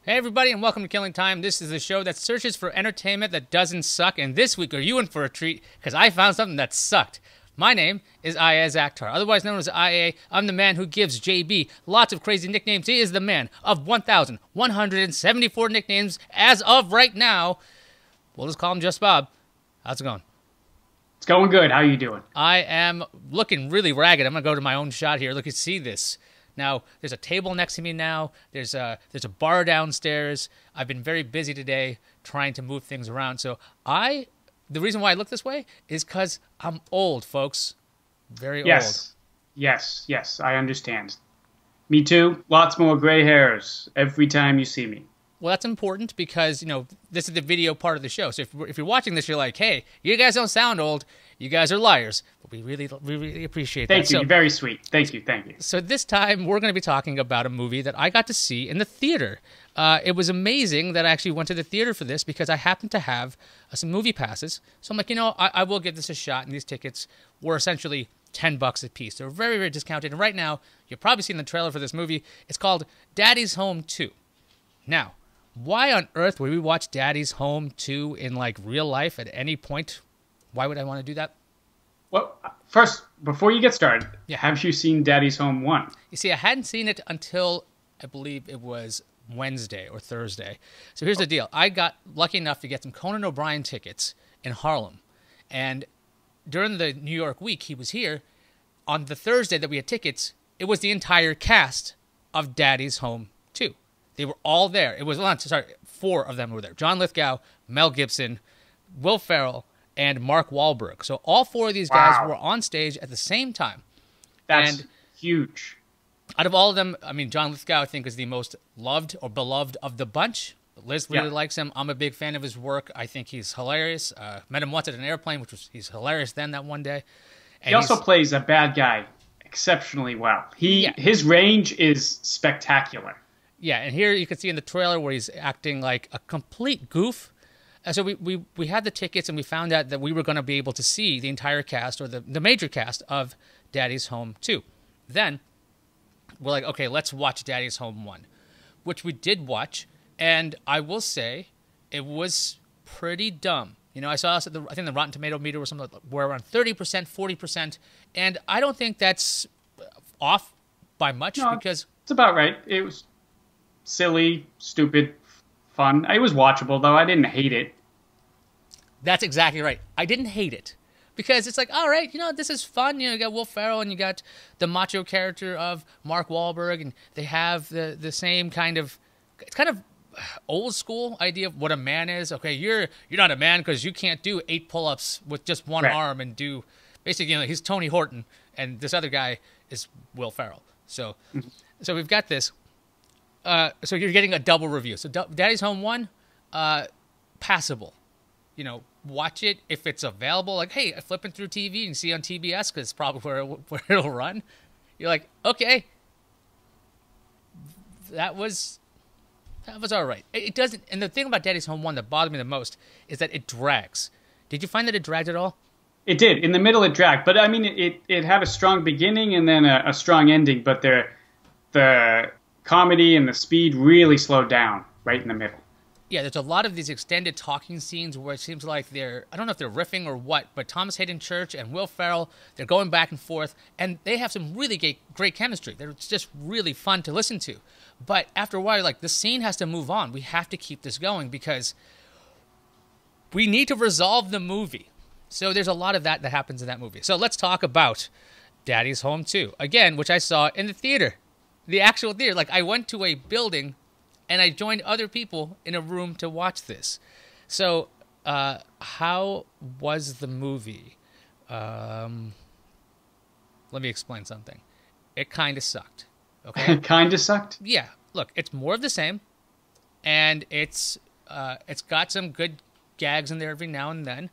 Hey everybody, and welcome to Killing Time. This is the show that searches for entertainment that doesn't suck, and this week are you in for a treat, because I found something that sucked. My name is Ayaz Akhtar, otherwise known as IA. I'm the man who gives JB lots of crazy nicknames. He is the man of 1,174 nicknames as of right now. We'll just call him Just Bob. How's it going? It's going good. How you doing? I am looking really ragged. I'm going to go to my own shot here. Look, you see this. Now, there's a table next to me now. There's a bar downstairs. I've been very busy today trying to move things around. So the reason why I look this way is because I'm old, folks. Very old. Yes, I understand. Me too. Lots more gray hairs every time you see me. Well, that's important because, this is the video part of the show. So if you're watching this, you're like, hey, you guys don't sound old. You guys are liars. But we really appreciate that. Thank you. You're very sweet. Thank you. So this time, we're going to be talking about a movie that I got to see in the theater. It was amazing that I actually went to the theater for this because I happened to have some movie passes. So I'm like, I will give this a shot. And these tickets were essentially $10 a piece. They're very, very discounted. And right now, you've probably seen the trailer for this movie. It's called Daddy's Home 2. Now, why on earth would we watch Daddy's Home 2 in real life at any point? Why would I want to do that? Well, first, before you get started, Yeah. have you seen Daddy's Home 1? You see, I hadn't seen it until I believe it was Wednesday or Thursday. So here's the deal. I got lucky enough to get some Conan O'Brien tickets in Harlem. And during the New York week he was here, on the Thursday that we had tickets, it was the entire cast of Daddy's Home 2. They were all there. It was, four of them were there. John Lithgow, Mel Gibson, Will Ferrell, and Mark Wahlberg. So all four of these guys Wow. were on stage at the same time. That's And huge. out of all of them, John Lithgow, I think, is the most loved or beloved of the bunch. Liz really Yeah. likes him. I'm a big fan of his work. I think he's hilarious. Met him once at an airplane, he's hilarious then that one day. And He also plays a bad guy exceptionally well. Yeah. His range is spectacular. Yeah, and here you can see in the trailer where he's acting like a complete goof. And so we had the tickets and we found out that we were going to be able to see the entire cast or the major cast of Daddy's Home 2. Then we're like, okay, let's watch Daddy's Home 1, which we did watch. And I will say it was pretty dumb. I saw us at I think the Rotten Tomato meter or something were around 30%, 40%. And I don't think that's off by much No, because it's about right. It was silly, stupid, fun. It was watchable, though. I didn't hate it. that's exactly right. I didn't hate it because it's like, all right, this is fun. You got Will Ferrell and you got the macho character of Mark Wahlberg, and they have the same kind of, it's kind of old school idea of what a man is. Okay, you're not a man because you can't do 8 pull-ups with just one Right. arm and do basically, he's Tony Horton and this other guy is Will Ferrell. So we've got this. So you're getting a double review. So Daddy's Home 1, passable. Watch it if it's available. Like, hey, flipping through TV and see on TBS because it's probably where it'll run. You're like, okay, that was all right. It doesn't. And the thing about Daddy's Home 1 that bothered me the most is that it drags. Did you find that it dragged at all? It did. In the middle, it dragged. But, it had a strong beginning and then a strong ending. But the comedy and the speed really slowed down right in the middle. Yeah, there's a lot of these extended talking scenes where it seems like I don't know if they're riffing or what, but Thomas Hayden Church and Will Ferrell, they're going back and forth, and they have some really great chemistry. They're just really fun to listen to. But after a while, you're like, the scene has to move on. We have to keep this going because we need to resolve the movie. So there's a lot of that happens in that movie. So let's talk about Daddy's Home 2, again, which I saw in the theater, the actual theater. Like, I went to a building and I joined other people in a room to watch this. So, how was the movie? Let me explain something. It kind of sucked. Okay. Kind of sucked. Yeah. Look, it's more of the same, and it's got some good gags in there every now and then,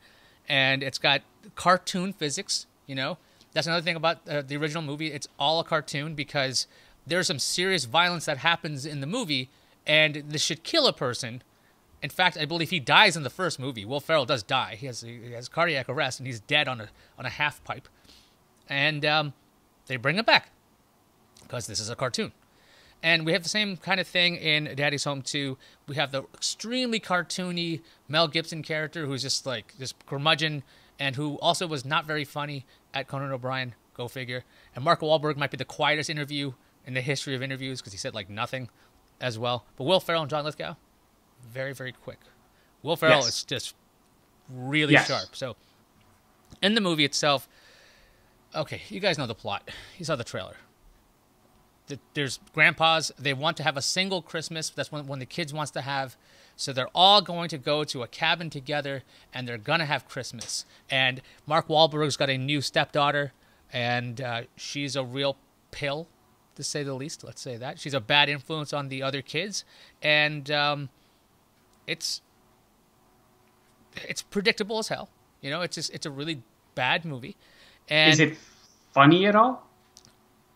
and it's got cartoon physics. That's another thing about the original movie. It's all a cartoon because there's some serious violence that happens in the movie. And this should kill a person. In fact, I believe he dies in the first movie. Will Ferrell does die. He has cardiac arrest, and he's dead on a half pipe. And they bring him back because this is a cartoon. And we have the same kind of thing in Daddy's Home 2. We have the extremely cartoony Mel Gibson character who's just like this curmudgeon and who also was not very funny at Conan O'Brien. Go figure. And Mark Wahlberg might be the quietest interview in the history of interviews because he said like nothing as well. But Will Ferrell and John Lithgow, very, very quick. Will Ferrell is just really sharp. So in the movie itself, okay, you guys know the plot. You saw the trailer. There's grandpas. They want to have a single Christmas. That's when the kids wants to have. So they're all going to go to a cabin together, and they're going to have Christmas. And Mark Wahlberg's got a new stepdaughter, and she's a real pill, to say the least. Let's say that. She's a bad influence on the other kids. And it's predictable as hell. You know, it's a really bad movie. And is it funny at all?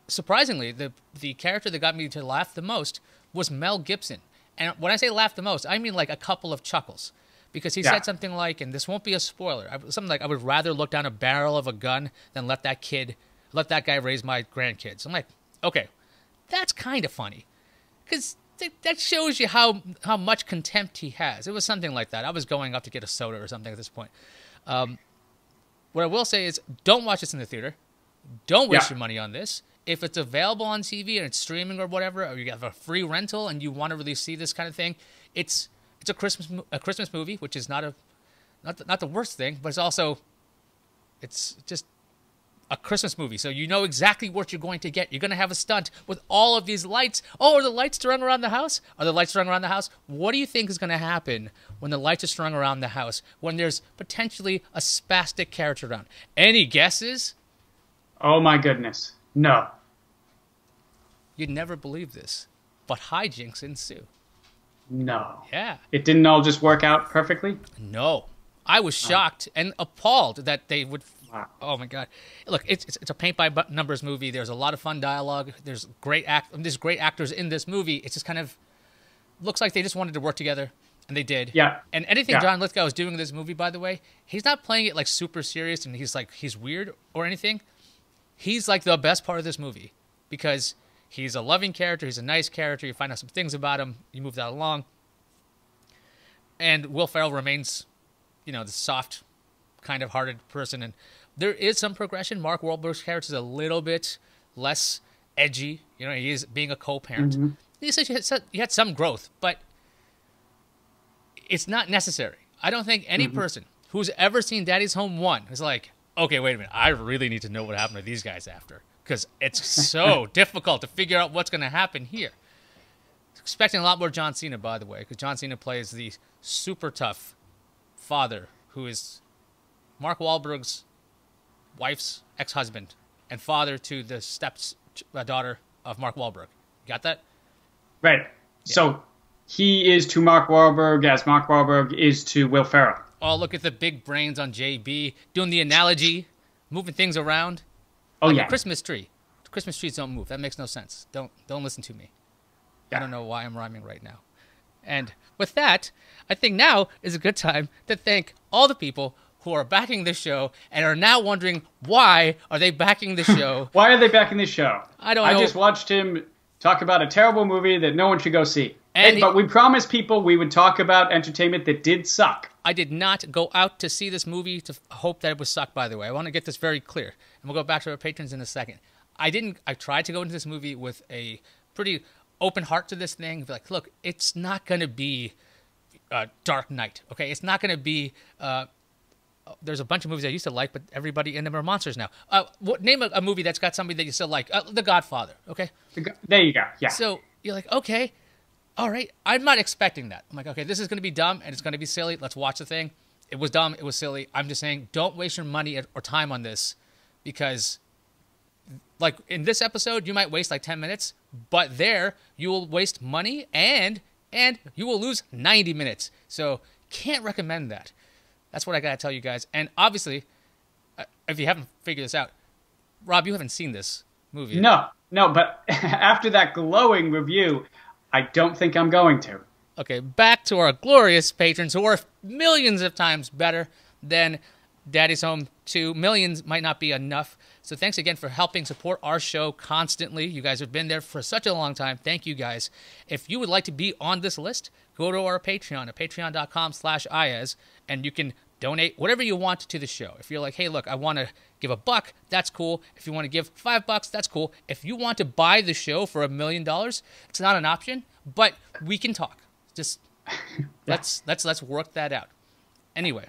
Surprisingly, the character that got me to laugh the most was Mel Gibson. And when I say laugh the most, I mean like a couple of chuckles. Because he said something like, and this won't be a spoiler, something like, I would rather look down a barrel of a gun than let that guy raise my grandkids. I'm like, okay, that's kind of funny. Because that shows you how much contempt he has. It was something like that. I was going up to get a soda or something at this point. What I will say is, don't watch this in the theater. Don't waste your money on this. If it's available on TV and it's streaming or whatever, or you have a free rental and you want to really see this kind of thing, it's a Christmas movie, which is not the worst thing, but it's just a Christmas movie. So you know exactly what you're going to get. You're going to have a stunt with all of these lights. Oh, are the lights strung around the house? Are the lights strung around the house? What do you think is going to happen when the lights are strung around the house, when there's potentially a spastic character around? Any guesses? Oh my goodness. No. You'd never believe this, but hijinks ensue. No. Yeah. It didn't all just work out perfectly? No. I was shocked and appalled that they would. Wow. Oh my God! Look, it's a paint by numbers movie. There's a lot of fun dialogue. There's great actors in this movie. It's just kind of looks like they just wanted to work together, and they did. Yeah. And anything John Lithgow is doing in this movie, by the way, he's not playing it like super serious and he's weird or anything. He's like the best part of this movie because he's a loving character. He's a nice character. You find out some things about him. You move that along. And Will Ferrell remains, the soft, kind of hearted person. And there is some progression. Mark Wahlberg's character is a little bit less edgy. He is being a co-parent. Mm-hmm. He had some growth, but it's not necessary. I don't think any person who's ever seen Daddy's Home 1 is like, okay, wait a minute, I really need to know what happened to these guys after. Because it's so difficult to figure out what's going to happen here. Expecting a lot more John Cena, by the way, because John Cena plays the super tough father who is Mark Wahlberg's wife's ex-husband and father to the stepdaughter of Mark Wahlberg. Got that? Right. Yeah. So he is to Mark Wahlberg as Mark Wahlberg is to Will Ferrell. Oh, look at the big brains on JB doing the analogy, moving things around. Oh, like yeah. a Christmas tree. Christmas trees don't move. That makes no sense. Don't listen to me. Yeah. I don't know why I'm rhyming right now. And with that, I think now is a good time to thank all the people who are backing this show and are now wondering why are they backing the show. Why are they backing this show? I don't know. I just watched him talk about a terrible movie that no one should go see. But we promised people we would talk about entertainment that did suck. I did not go out to see this movie to hope that it would suck, by the way. I want to get this very clear. And we'll go back to our patrons in a second. I tried to go into this movie with a pretty open heart to this thing. Like, look, it's not going to be Dark Knight, okay? It's not going to be... there's a bunch of movies I used to like, but everybody in them are monsters now. Name a movie that's got somebody that you still like. The Godfather, okay? There you go, yeah. So you're like, okay, all right. I'm not expecting that. I'm like, okay, this is going to be dumb and it's going to be silly. Let's watch the thing. It was dumb. It was silly. I'm just saying, don't waste your money or time on this because, like, in this episode, you might waste like 10 minutes, but there you will waste money and you will lose 90 minutes. So can't recommend that. That's what I got to tell you guys. And obviously, if you haven't figured this out, Rob, you haven't seen this movie. No, but after that glowing review, I don't think I'm going to. Okay, back to our glorious patrons who are millions of times better than Daddy's Home 2. Millions might not be enough. So thanks again for helping support our show constantly. You guys have been there for such a long time. Thank you guys. If you would like to be on this list, go to our Patreon at patreon.com/IAZ, and you can donate whatever you want to the show. If you're like, hey, look, I want to give $1, that's cool. If you want to give $5, that's cool. If you want to buy the show for $1 million, it's not an option, but we can talk. Just let's work that out. Anyway,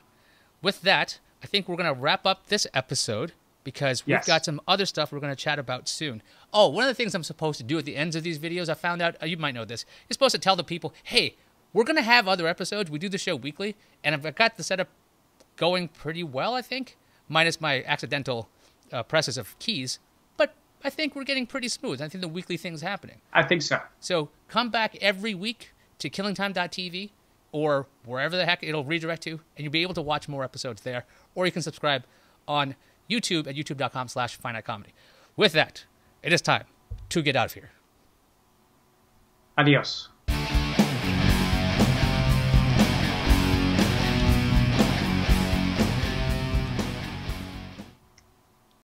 with that, I think we're going to wrap up this episode because we've got some other stuff we're going to chat about soon. Oh, one of the things I'm supposed to do at the ends of these videos, I found out, you might know this, you're supposed to tell the people, hey, we're going to have other episodes. We do the show weekly, and I've got the setup going pretty well, I think, minus my accidental presses of keys. But I think we're getting pretty smooth. I think the weekly thing's happening. I think so. So come back every week to killingtime.tv or wherever the heck it'll redirect to, and you'll be able to watch more episodes there. Or you can subscribe on YouTube at youtube.com/finitecomedy. With that, it is time to get out of here. Adios.